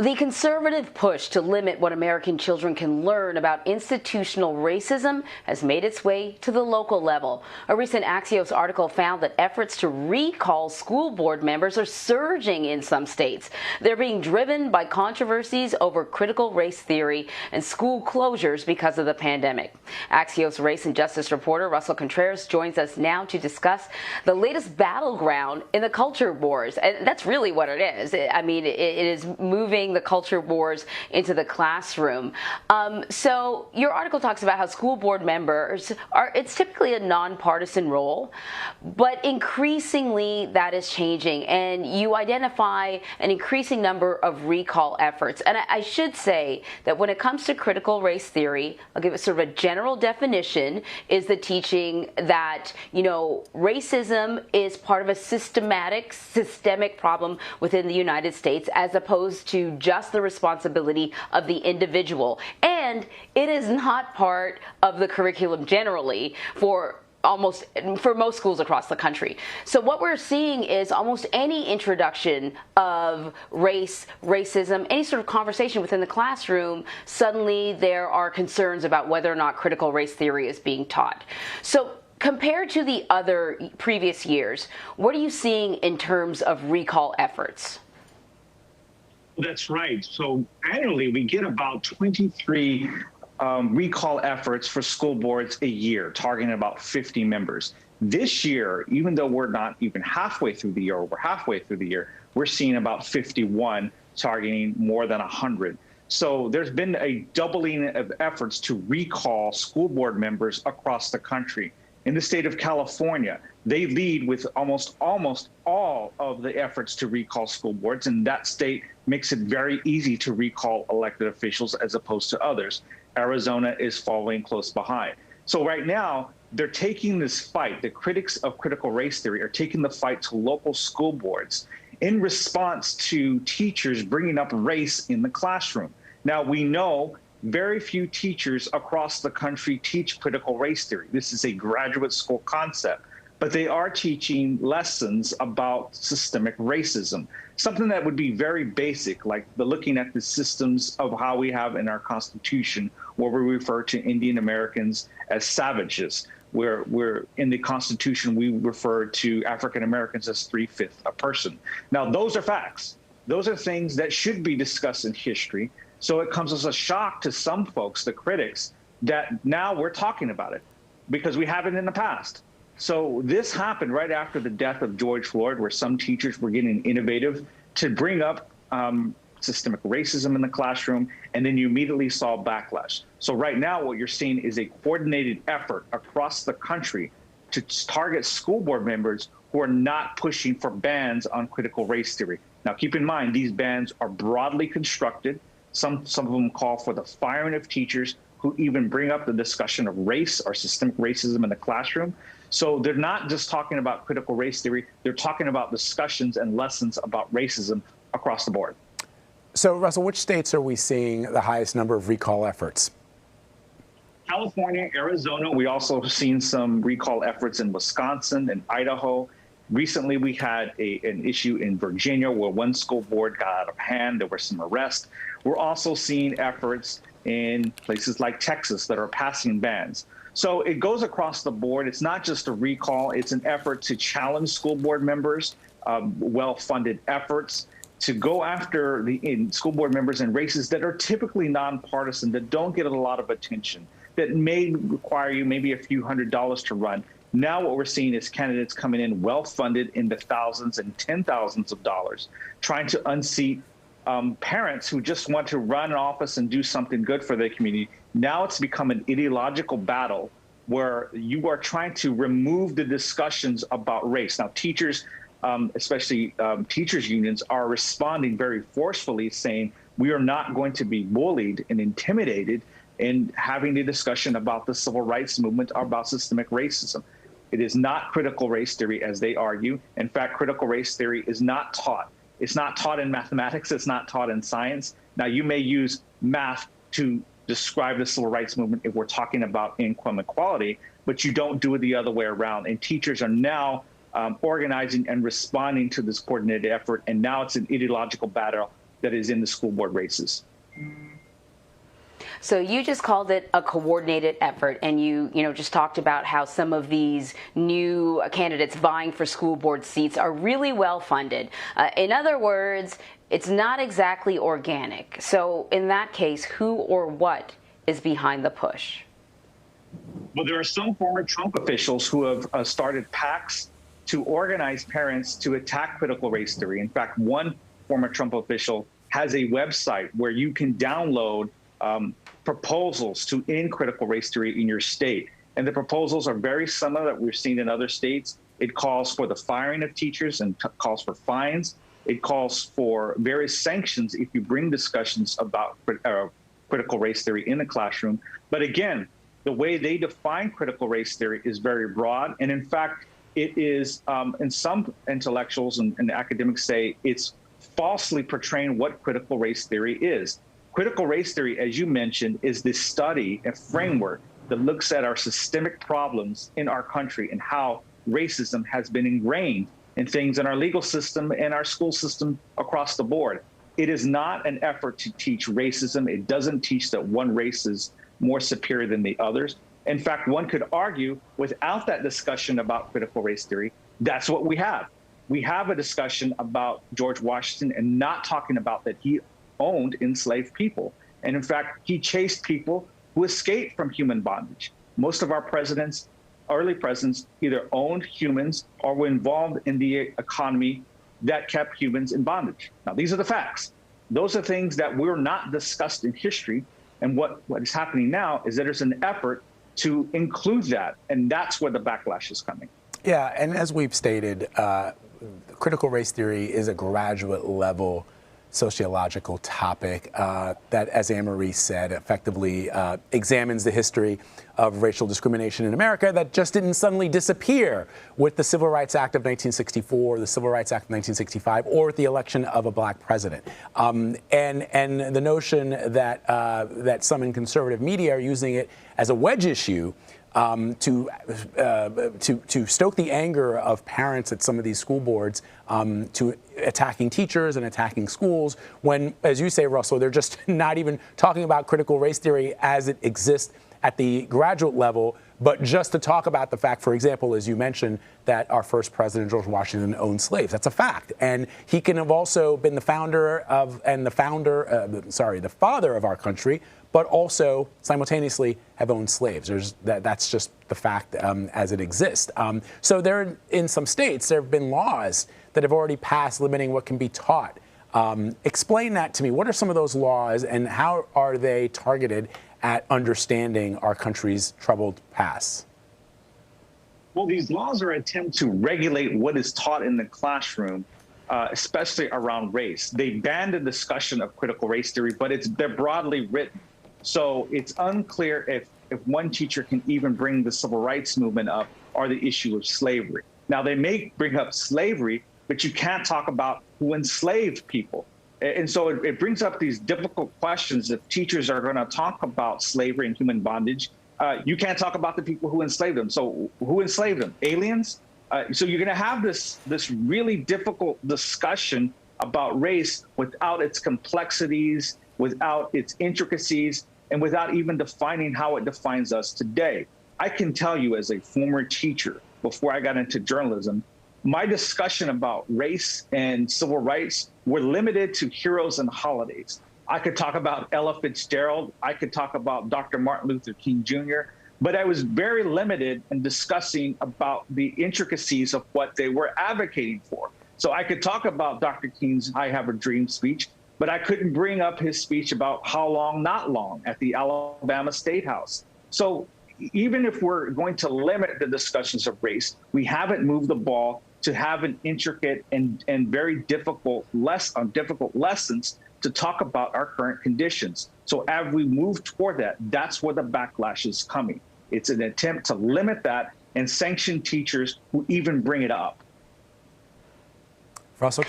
The conservative push to limit what American children can learn about institutional racism has made its way to the local level. A recent Axios article found that efforts to recall school board members are surging in some states. They're being driven by controversies over critical race theory and school closures because of the pandemic. Axios race and justice reporter Russell Contreras joins us now to discuss the latest battleground in the culture wars. And that's really what it is. I mean, it is moving the culture wars into the classroom. So your article talks about how school board members it's typically a nonpartisan role, but increasingly that is changing. And you identify an increasing number of recall efforts. And I should say that when it comes to critical race theory, I'll give it sort of a general definition, is the teaching that, racism is part of a systemic problem within the United States, as opposed to just the responsibility of the individual. And it is not part of the curriculum generally for most schools across the country. So what we're seeing is almost any introduction of racism, any sort of conversation within the classroom, suddenly there are concerns about whether or not critical race theory is being taught. So compared to the other previous years, what are you seeing in terms of recall efforts? That's right. So annually, we get about 23 recall efforts for school boards a year, targeting about 50 members. This year, even though we're not even halfway through the year, or we're halfway through the year, we're seeing about 51, targeting more than 100. So there's been a doubling of efforts to recall school board members across the country. In the state of California, they lead with almost all of the efforts to recall school boards, and that state makes it very easy to recall elected officials as opposed to others. Arizona is following close behind. So right now, they're taking this fight. The critics of critical race theory are taking the fight to local school boards in response to teachers bringing up race in the classroom. Now, we know very few teachers across the country teach critical race theory. This is a graduate school concept, but they are teaching lessons about systemic racism, something that would be very basic, like looking at the systems of how we have in our Constitution, where we refer to Indian Americans as savages, where in the Constitution, we refer to African Americans as 3/5 a person. Now, those are facts. Those are things that should be discussed in history. So it comes as a shock to some folks, the critics, that now we're talking about it because we haven't in the past. So this happened right after the death of George Floyd, where some teachers were getting innovative to bring up systemic racism in the classroom, and then you immediately saw backlash. So right now what you're seeing is a coordinated effort across the country to target school board members who are not pushing for bans on critical race theory. Now keep in mind, these bans are broadly constructed. Some of them call for the firing of teachers who even bring up the discussion of race or systemic racism in the classroom. So they're not just talking about critical race theory, they're talking about discussions and lessons about racism across the board. So, Russell, which states are we seeing the highest number of recall efforts? California, Arizona. We also have seen some recall efforts in Wisconsin and Idaho. Recently, we had an issue in Virginia where one school board got out of hand. There were some arrests. We're also seeing efforts in places like Texas that are passing bans. So it goes across the board. It's not just a recall. It's an effort to challenge school board members, well-funded efforts to go after the school board members in races that are typically nonpartisan, that don't get a lot of attention, that may require you maybe a few $100s to run. Now what we're seeing is candidates coming in well-funded in the thousands and $10,000s of dollars, trying to unseat parents who just want to run an office and do something good for their community. Now it's become an ideological battle where you are trying to remove the discussions about race. Now teachers, especially teachers unions, are responding very forcefully, saying we are not going to be bullied and intimidated in having a discussion about the civil rights movement or about systemic racism. It is not critical race theory, as they argue. In fact, critical race theory is not taught. It's not taught in mathematics. It's not taught in science. Now, you may use math to describe the civil rights movement if we're talking about income equality, but you don't do it the other way around. And teachers are now organizing and responding to this coordinated effort. And now it's an ideological battle that is in the school board races. So you just called it a coordinated effort, and you just talked about how some of these new candidates vying for school board seats are really well funded. In other words, it's not exactly organic. So in that case, who or what is behind the push? Well, there are some former Trump officials who have started PACs to organize parents to attack critical race theory. In fact, one former Trump official has a website where you can download proposals to end critical race theory in your state. And the proposals are very similar that we've seen in other states. It calls for the firing of teachers and calls for fines. It calls for various sanctions if you bring discussions about critical race theory in the classroom. But again, the way they define critical race theory is very broad. And in fact, it is, and some intellectuals and academics say it's falsely portraying what critical race theory is. Critical race theory, as you mentioned, is this study and framework that looks at our systemic problems in our country and how racism has been ingrained in things in our legal system and our school system across the board. It is not an effort to teach racism. It doesn't teach that one race is more superior than the others. In fact, one could argue without that discussion about critical race theory, that's what we have. We have a discussion about George Washington and not talking about that he owned enslaved people. And in fact, he chased people who escaped from human bondage. Most of our presidents, early presidents, either owned humans or were involved in the economy that kept humans in bondage. Now, these are the facts. Those are things that were not discussed in history. And what is happening now is that there's an effort to include that. And that's where the backlash is coming. Yeah, and as we've stated, critical race theory is a graduate level sociological topic that, as Anne-Marie said, effectively examines the history of racial discrimination in America that just didn't suddenly disappear with the Civil Rights Act of 1964, the Civil Rights Act of 1965, or with the election of a black president. And the notion that that some in conservative media are using it as a wedge issue to stoke the anger of parents at some of these school boards, to attacking teachers and attacking schools, when, as you say, Russell, they're just not even talking about critical race theory as it exists at the graduate level, but just to talk about the fact, for example, as you mentioned, that our first president, George Washington, owned slaves. That's a fact. And he can have also been the father of our country, but also simultaneously have owned slaves. That's just the fact as it exists. So in some states, there have been laws that have already passed limiting what can be taught. Explain that to me. What are some of those laws, and how are they targeted at understanding our country's troubled past? Well, these laws are an attempt to regulate what is taught in the classroom, especially around race. They ban the discussion of critical race theory, but they're broadly written. So it's unclear if one teacher can even bring the civil rights movement up or the issue of slavery. Now, they may bring up slavery, but you can't talk about who enslaved people. And so it brings up these difficult questions. If teachers are going to talk about slavery and human bondage, you can't talk about the people who enslaved them. So who enslaved them? Aliens? So you're going to have this really difficult discussion about race without its complexities, without its intricacies, and without even defining how it defines us today. I can tell you, as a former teacher, before I got into journalism, my discussion about race and civil rights were limited to heroes and holidays. I could talk about Ella Fitzgerald. I could talk about Dr. Martin Luther King Jr., but I was very limited in discussing about the intricacies of what they were advocating for. So I could talk about Dr. King's I Have a Dream speech, but I couldn't bring up his speech about how long, not long, at the Alabama State House. So even if we're going to limit the discussions of race, we haven't moved the ball to have an intricate and very difficult lessons to talk about our current conditions. So as we move toward that, that's where the backlash is coming. It's an attempt to limit that and sanction teachers who even bring it up. Russell,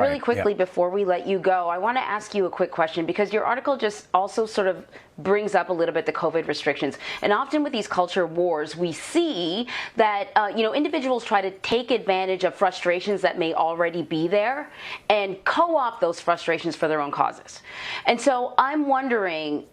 really quickly, before we let you go, I want to ask you a quick question, because your article just also sort of brings up a little bit the COVID restrictions. And often with these culture wars, we see that individuals try to take advantage of frustrations that may already be there and co-opt those frustrations for their own causes. And so I'm wondering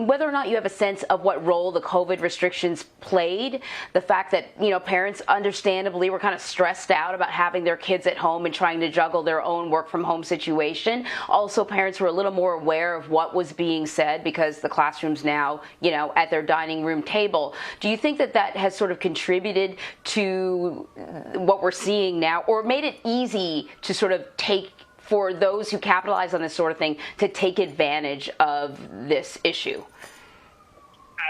whether or not you have a sense of what role the COVID restrictions played. The fact that parents understandably were kind of stressed out about having their kids at home and trying to juggle their own work from home situation. Also, parents were a little more aware of what was being said because the classrooms now, at their dining room table. Do you think that that has sort of contributed to what we're seeing now, or made it easy to sort of for those who capitalize on this sort of thing to take advantage of this issue?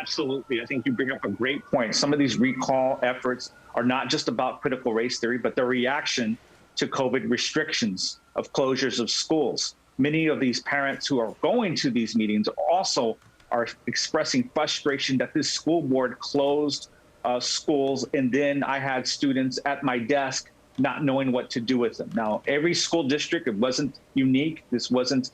Absolutely. I think you bring up a great point. Some of these recall efforts are not just about critical race theory, but the reaction to COVID restrictions of closures of schools. Many of these parents who are going to these meetings also are expressing frustration that this school board closed schools, and then I had students at my desk not knowing what to do with them. Now, every school district, it wasn't unique. This wasn't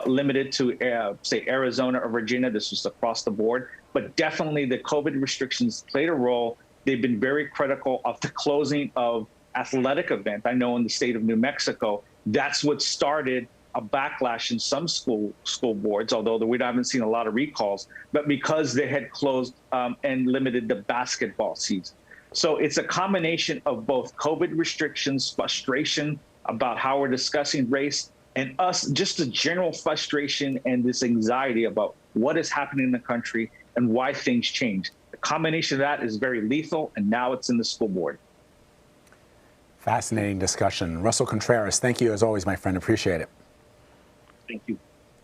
limited to, say, Arizona or Virginia. This was across the board. But definitely the COVID restrictions played a role. They've been very critical of the closing of athletic event. I know in the state of New Mexico, that's what started a backlash in some school boards, although we haven't seen a lot of recalls, but because they had closed and limited the basketball season. So it's a combination of both COVID restrictions, frustration about how we're discussing race, and us, just a general frustration and this anxiety about what is happening in the country and why things change. The combination of that is very lethal, and now it's in the school board. Fascinating discussion. Russell Contreras, thank you as always, my friend. Appreciate it. Thank you.